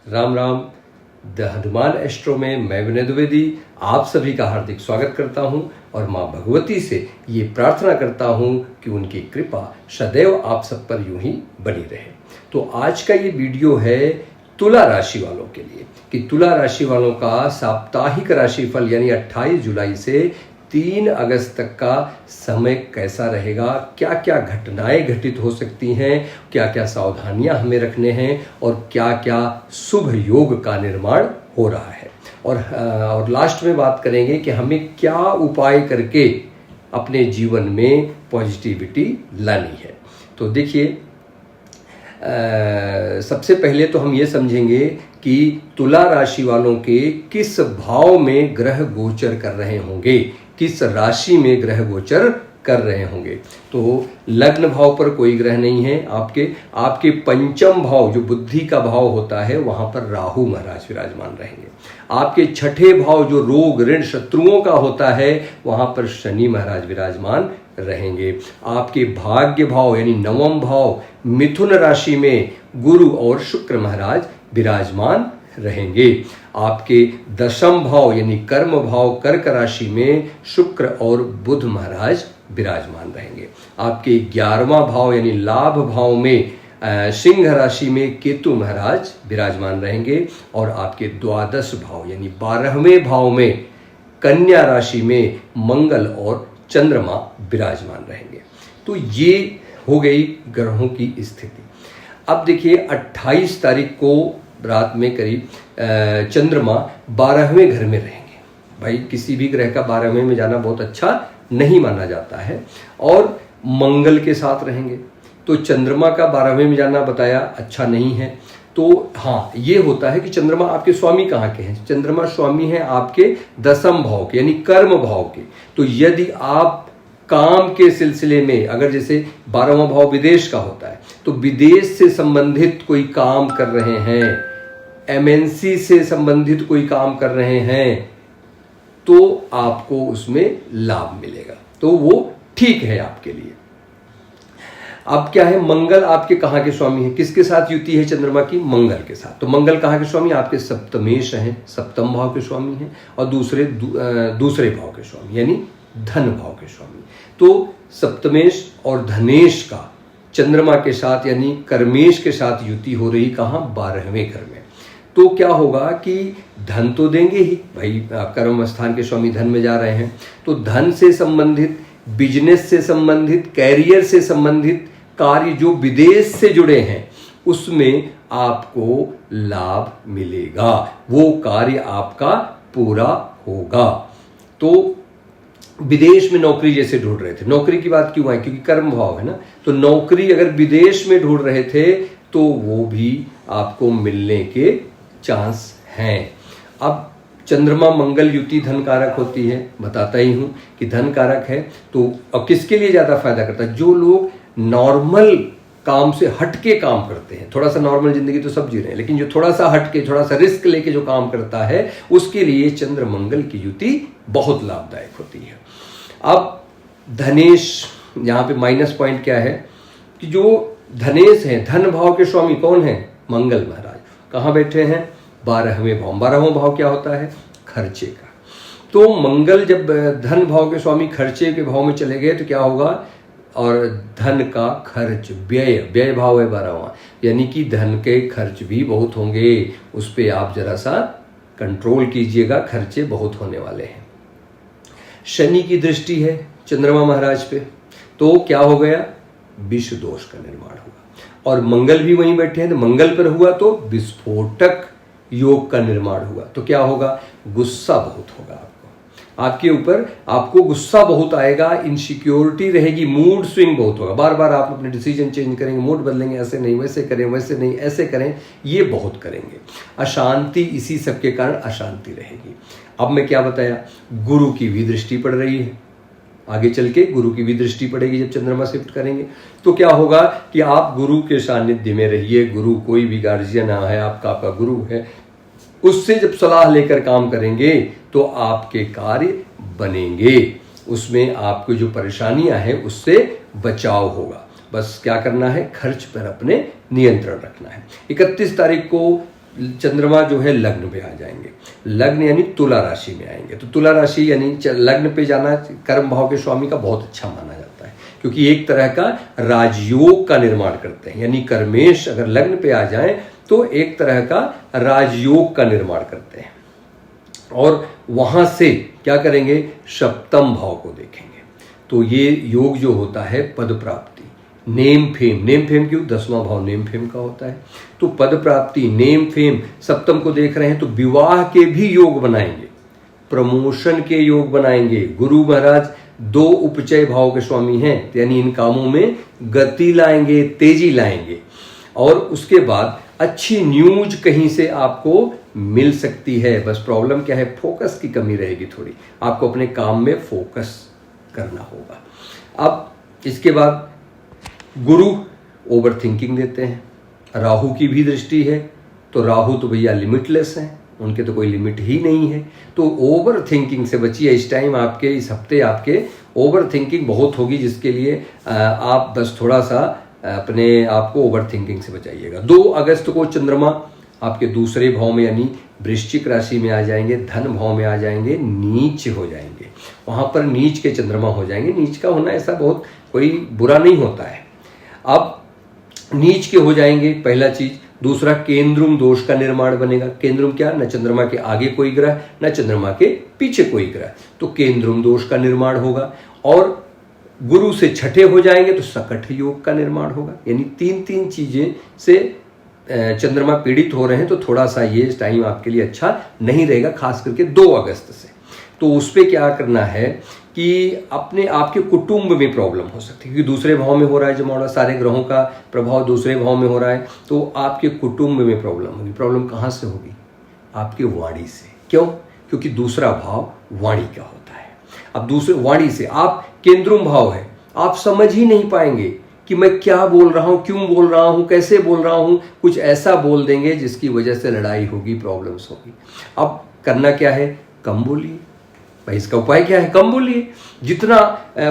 Ram Ram. The Hanuman astro में मैं विनय द्विवेदी आप सभी का हार्दिक स्वागत करता हूं और मां भगवती से ये प्रार्थना करता हूं कि उनकी कृपा सदैव आप सब पर यूं ही बनी रहे। तो आज का ये वीडियो है तुला राशि वालों के लिए कि तुला राशि वालों का साप्ताहिक राशिफल यानी 28 जुलाई से 3 अगस्त तक का समय कैसा रहेगा, क्या क्या घटनाएं घटित हो सकती हैं, क्या क्या सावधानियां हमें रखने हैं और क्या क्या शुभ योग का निर्माण हो रहा है। और लास्ट में बात करेंगे कि हमें क्या उपाय करके अपने जीवन में पॉजिटिविटी लानी है। तो देखिए, सबसे पहले तो हम ये समझेंगे कि तुला राशि वालों के किस भाव में ग्रह गोचर कर रहे होंगे, किस राशि में ग्रह गोचर कर रहे होंगे। तो लग्न भाव पर कोई ग्रह नहीं है। आपके पंचम भाव जो बुद्धि का भाव होता है वहां पर राहु महाराज विराजमान रहेंगे। आपके छठे भाव जो रोग ऋण शत्रुओं का होता है वहां पर शनि महाराज विराजमान रहेंगे। आपके भाग्य भाव यानी नवम भाव मिथुन राशि में गुरु और शुक्र महाराज विराजमान रहेंगे। आपके दशम भाव यानी कर्म भाव कर्क राशि में शुक्र और बुध महाराज विराजमान रहेंगे। आपके 11वां भाव यानी लाभ भाव में सिंह राशि में केतु महाराज विराजमान रहेंगे और आपके द्वादश भाव यानी 12वें भाव में कन्या राशि में मंगल और चंद्रमा विराजमान रहेंगे। तो ये हो गई ग्रहों की स्थिति। अब देखिए 28 तारीख को रात में करीब चंद्रमा 12वें घर में रहेंगे। भाई किसी भी ग्रह का 12वें में जाना बहुत अच्छा नहीं माना जाता है और मंगल के साथ रहेंगे। तो चंद्रमा का 12वें में जाना बताया अच्छा नहीं है। तो हाँ, ये होता है कि चंद्रमा आपके स्वामी कहाँ के हैं। चंद्रमा स्वामी है आपके दशम भाव के यानी कर्म भाव के। तो यदि आप काम के सिलसिले में अगर जैसे 12वां भाव विदेश का होता है तो विदेश से संबंधित कोई काम कर रहे हैं, एमएनसी से संबंधित कोई काम कर रहे हैं तो आपको उसमें लाभ मिलेगा। तो वो ठीक है आपके लिए। अब क्या है, मंगल आपके कहाँ के स्वामी है, किसके साथ युति है चंद्रमा की, मंगल के साथ। तो मंगल कहाँ के स्वामी, आपके सप्तमेश हैं, सप्तम भाव के स्वामी हैं और दूसरे भाव के स्वामी यानी धन भाव के स्वामी। तो सप्तमेश और धनेश का चंद्रमा के साथ यानी कर्मेश के साथ युति हो रही कहाँ, 12वें घर में। तो क्या होगा कि धन तो देंगे ही, भाई कर्म स्थान के स्वामी धन में जा रहे हैं। तो धन से संबंधित, बिजनेस से संबंधित, कैरियर से संबंधित कार्य जो विदेश से जुड़े हैं उसमें आपको लाभ मिलेगा, वो कार्य आपका पूरा होगा। तो विदेश में नौकरी जैसे ढूंढ रहे थे, नौकरी की बात क्यों आई, क्योंकि कर्म भाव है ना। तो नौकरी अगर विदेश में ढूंढ रहे थे तो वो भी आपको मिलने के चांस हैं। अब चंद्रमा मंगल युति धन कारक होती है, बताता ही हूं कि धन कारक है। तो अब किसके लिए ज्यादा फायदा करता है, जो लोग नॉर्मल काम से हटके काम करते हैं। थोड़ा सा नॉर्मल जिंदगी तो सब जी रहे हैं, लेकिन जो थोड़ा सा हटके, थोड़ा सा रिस्क लेके जो काम करता है उसके लिए चंद्र मंगल की युति बहुत लाभदायक होती है। अब धनेश, यहाँ पे माइनस पॉइंट क्या है कि जो धनेश है, धन भाव के स्वामी कौन है, मंगल महाराज कहाँ बैठे हैं, 12वें भाव। 12वां भाव क्या होता है, खर्चे का। तो मंगल जब धन भाव के स्वामी खर्चे के भाव में चले गए तो क्या होगा, और धन का खर्च, व्यय भाव है 12वां, यानी कि धन के खर्च भी बहुत होंगे। उस पे आप जरा सा कंट्रोल कीजिएगा, खर्चे बहुत होने वाले हैं। शनि की दृष्टि है चंद्रमा महाराज पे, तो क्या हो गया, विष दोष का निर्माण हुआ। और मंगल भी वहीं बैठे हैं, तो मंगल पर हुआ तो विस्फोटक योग का निर्माण हुआ। तो क्या होगा, गुस्सा बहुत होगा आपको, आपके ऊपर आपको गुस्सा बहुत आएगा, इनसिक्योरिटी रहेगी, मूड स्विंग बहुत होगा। बार बार आप अपने डिसीजन चेंज करेंगे, मूड बदलेंगे, ऐसे नहीं वैसे करें, वैसे नहीं ऐसे करें, ये बहुत करेंगे। अशांति, इसी सब के कारण अशांति रहेगी। अब मैं क्या बताया, गुरु की भी दृष्टि पड़ रही है, आगे चल के गुरु की भी दृष्टि पड़ेगी जब चंद्रमा शिफ्ट करेंगे। तो क्या होगा कि आप गुरु के सानिध्य में रहिए। गुरु कोई भी गार्जियन है आपका गुरु है, उससे जब सलाह लेकर काम करेंगे तो आपके कार्य बनेंगे, उसमें आपको जो परेशानियां हैं उससे बचाव होगा। बस क्या करना है, खर्च पर अपने नियंत्रण रखना है। 31 तारीख को चंद्रमा जो है लग्न पे आ जाएंगे। लग्न यानी तुला राशि में आएंगे। तो तुला राशि यानी लग्न पे जाना कर्म भाव के स्वामी का बहुत अच्छा माना जाता है, क्योंकि एक तरह का राजयोग का निर्माण करते हैं। यानी कर्मेश अगर लग्न पे आ जाए तो एक तरह का राजयोग का निर्माण करते हैं, और वहां से क्या करेंगे, सप्तम भाव को देखेंगे। तो ये योग जो होता है पद प्राप्ति, नेम फेम, नेम फेम क्यों, 10वां भाव नेम फेम का होता है। तो पद प्राप्ति, नेम फेम, सप्तम को देख रहे हैं तो विवाह के भी योग बनाएंगे, प्रमोशन के योग बनाएंगे। गुरु महाराज 2 उपचय भाव के स्वामी हैं, यानी इन कामों में गति लाएंगे, तेजी लाएंगे। और उसके बाद अच्छी न्यूज कहीं से आपको मिल सकती है। बस प्रॉब्लम क्या है, फोकस की कमी रहेगी थोड़ी, आपको अपने काम में फोकस करना होगा। अब इसके बाद गुरु ओवर थिंकिंग देते हैं, राहु की भी दृष्टि है, तो राहु तो भैया लिमिटलेस हैं, उनके तो कोई लिमिट ही नहीं है। तो ओवर थिंकिंग से बचिए। इस टाइम आपके, इस हफ्ते आपके ओवर थिंकिंग बहुत होगी, जिसके लिए आप बस थोड़ा सा अपने आप को ओवर थिंकिंग से बचाइएगा। 2 अगस्त को चंद्रमा आपके दूसरे भाव में यानी वृश्चिक राशि में आ जाएंगे, धन भाव में आ जाएंगे, नीच हो जाएंगे। वहां पर नीच के चंद्रमा हो जाएंगे। नीच का होना ऐसा बहुत कोई बुरा नहीं होता है। अब नीच के हो जाएंगे, पहला चीज। दूसरा, केंद्रुम दोष का निर्माण बनेगा। केंद्रुम क्या, न चंद्रमा के आगे कोई ग्रह, न चंद्रमा के पीछे कोई ग्रह, तो केंद्रुम दोष का निर्माण होगा। और गुरु से छठे हो जाएंगे तो सकट योग का निर्माण होगा। यानी 3 चीजें से चंद्रमा पीड़ित हो रहे हैं, तो थोड़ा सा ये टाइम आपके लिए अच्छा नहीं रहेगा, खास करके 2 अगस्त से। तो उस पर क्या करना है कि अपने आपके कुटुंब में प्रॉब्लम हो सकती है, क्योंकि दूसरे भाव में हो रहा है जमावड़ा, सारे ग्रहों का प्रभाव दूसरे भाव में हो रहा है, तो आपके कुटुंब में प्रॉब्लम होगी। प्रॉब्लम कहाँ से होगी, आपकी वाणी से। क्यों, क्योंकि दूसरा भाव वाणी का होता है। अब दूसरे वाणी से, आप केंद्रुम भाव है, आप समझ ही नहीं पाएंगे कि मैं क्या बोल रहा हूं, क्यों बोल रहा हूं, कैसे बोल रहा हूं, कुछ ऐसा बोल देंगे जिसकी वजह से लड़ाई होगी, प्रॉब्लम्स होगी। अब करना क्या है, कम बोलिए भाई। इसका उपाय क्या है, कम बोलिए, जितना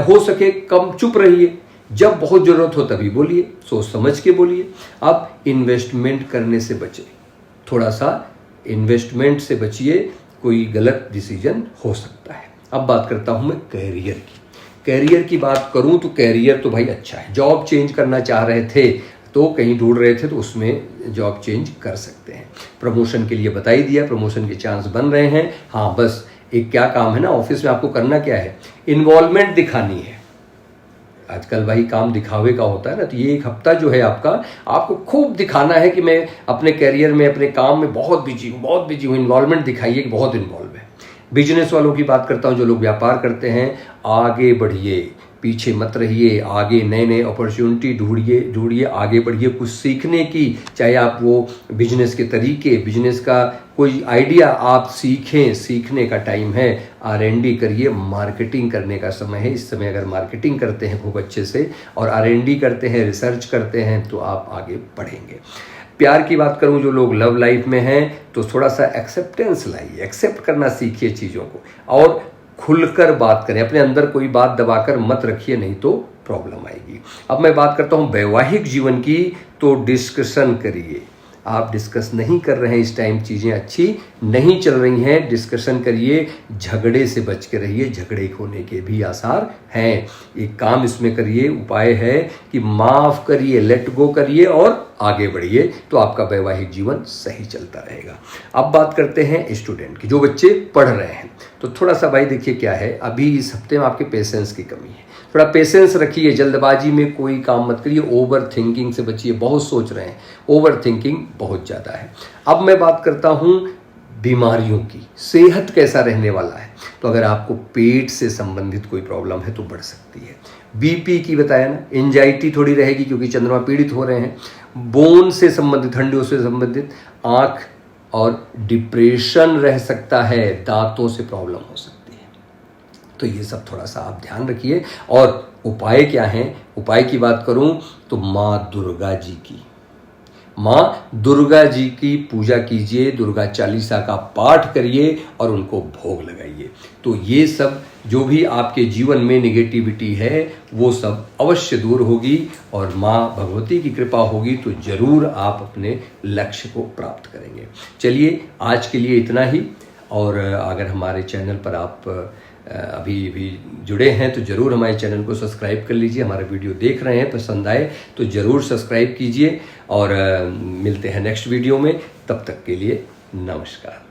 हो सके कम चुप रहिए। जब बहुत जरूरत हो तभी बोलिए, सोच समझ के बोलिए। अब इन्वेस्टमेंट करने से बचे, थोड़ा सा इन्वेस्टमेंट से बचिए, कोई गलत डिसीजन हो सकता है। अब बात करता हूं मैं कैरियर की। कैरियर की बात करूं तो कैरियर तो भाई अच्छा है। जॉब चेंज करना चाह रहे थे तो कहीं ढूंढ रहे थे तो उसमें जॉब चेंज कर सकते हैं। प्रमोशन के लिए बता ही दिया, प्रमोशन के चांस बन रहे हैं। हाँ, बस एक क्या काम है ना, ऑफिस में आपको करना क्या है, इन्वॉल्वमेंट दिखानी है। आजकल भाई काम दिखावे का होता है ना, तो ये एक हफ्ता जो है आपको खूब दिखाना है कि मैं अपने कैरियर में, अपने काम में बहुत बिजी हूँ। इन्वॉल्वमेंट दिखाइए कि बहुत इन्वॉल्व है। बिजनेस वालों की बात करता हूँ, जो लोग व्यापार करते हैं, आगे बढ़िए, पीछे मत रहिए, आगे नए नए अपॉर्चुनिटी ढूंढिए, आगे बढ़िए। कुछ सीखने की, चाहे आप वो बिजनेस के तरीके, बिजनेस का कोई आइडिया आप सीखने का टाइम है। R&D करिए, मार्केटिंग करने का समय है। इस समय अगर मार्केटिंग करते हैं खूब अच्छे से और R&D करते हैं, रिसर्च करते हैं, तो आप आगे बढ़ेंगे। प्यार की बात करूं, जो लोग लव लाइफ में हैं, तो थोड़ा सा एक्सेप्टेंस लाइए, एक्सेप्ट करना सीखिए चीज़ों को, और खुलकर बात करें। अपने अंदर कोई बात दबाकर मत रखिए, नहीं तो प्रॉब्लम आएगी। अब मैं बात करता हूं वैवाहिक जीवन की, तो डिस्कशन करिए। आप डिस्कस नहीं कर रहे हैं इस टाइम, चीज़ें अच्छी नहीं चल रही हैं, डिस्कशन करिए। झगड़े से बच के रहिए, झगड़े होने के भी आसार हैं। एक काम इसमें करिए, उपाय है कि माफ़ करिए, लेट गो करिए और आगे बढ़िए, तो आपका वैवाहिक जीवन सही चलता रहेगा। अब बात करते हैं स्टूडेंट की, जो बच्चे पढ़ रहे हैं। तो थोड़ा सा भाई देखिए क्या है, अभी इस हफ्ते में आपके पेशेंस की कमी है। थोड़ा पेशेंस रखिए, जल्दबाजी में कोई काम मत करिए, ओवर थिंकिंग से बचिए। बहुत सोच रहे हैं, ओवर थिंकिंग बहुत ज़्यादा है। अब मैं बात करता हूँ बीमारियों की, सेहत कैसा रहने वाला है। तो अगर आपको पेट से संबंधित कोई प्रॉब्लम है तो बढ़ सकती है। बीपी की बताया ना, एंजाइटी थोड़ी रहेगी क्योंकि चंद्रमा पीड़ित हो रहे हैं। बोन से संबंधित, हड्डियों से संबंधित, आँख और डिप्रेशन रह सकता है, दांतों से प्रॉब्लम हो सकती है। तो ये सब थोड़ा सा आप ध्यान रखिए। और उपाय क्या है, उपाय की बात करूं तो माँ दुर्गा जी की पूजा कीजिए, दुर्गा चालीसा का पाठ करिए और उनको भोग लगाइए। तो ये सब जो भी आपके जीवन में निगेटिविटी है वो सब अवश्य दूर होगी और माँ भगवती की कृपा होगी तो जरूर आप अपने लक्ष्य को प्राप्त करेंगे। चलिए आज के लिए इतना ही। और अगर हमारे चैनल पर आप अभी जुड़े हैं तो ज़रूर हमारे चैनल को सब्सक्राइब कर लीजिए। हमारा वीडियो देख रहे हैं, पसंद आए तो ज़रूर सब्सक्राइब कीजिए और मिलते हैं नेक्स्ट वीडियो में। तब तक के लिए नमस्कार।